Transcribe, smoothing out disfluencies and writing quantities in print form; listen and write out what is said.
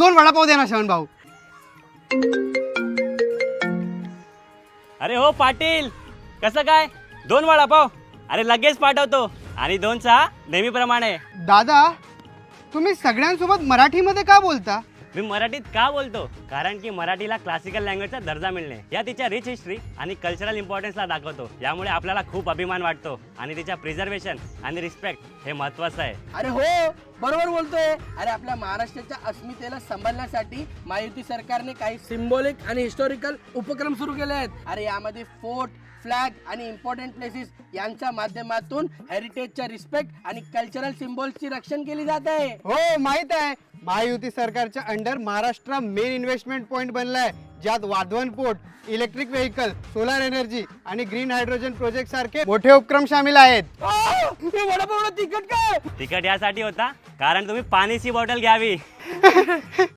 2 वडापाव दे ना श्रवण भाऊ. अरे हो पाटील, कसं काय 2 वडापाव? अरे लगेच पाठवतो. आणि 2 चहा नेहमीप्रमाणे. दादा, तुम्ही सगळ्यांसोबत मराठीमध्ये का बोलता? मी मराठीत का बोलतो? कारण की मराठीला क्लासिकल लँग्वेजचा दर्जा मिळणे या तिच्या रिच हिस्ट्री आणि कल्चरल इम्पॉर्टन्सला दाखवतो. यामुळे आपल्याला खूप अभिमान वाटतो आणि तिच्या प्रिझर्वेशन आणि रिस्पेक्ट हे महत्त्वाचं आहे. अरे हो, बरोबर बोलतोय. अरे आपल्या महाराष्ट्राच्या अस्मितेला सांभाळण्यासाठी महायुती सरकारने काही सिम्बॉलिक आणि हिस्टॉरिकल उपक्रम सुरू केले आहेत. अरे यामध्ये फोर्ट, फ्लॅग आणि इम्पॉर्टंट प्लेसेस यांच्या माध्यमातून हेरिटेजच्या रिस्पेक्ट आणि कल्चरल सिम्बॉल्सची रक्षण केली जात आहे. हो माहित आहे. महायुती सरकारच्या under Maharashtra main investment point बनलाय, ज्यात Vadhavan port, electric vehicle, solar energy आणि ग्रीन हायड्रोजन प्रोजेक्ट सारखे मोठे उपक्रम सामील आहेत. हे वडापावला तिखट काय? तिकट यासाठी होता कारण तुम्ही पाण्याची बॉटल घ्यावी.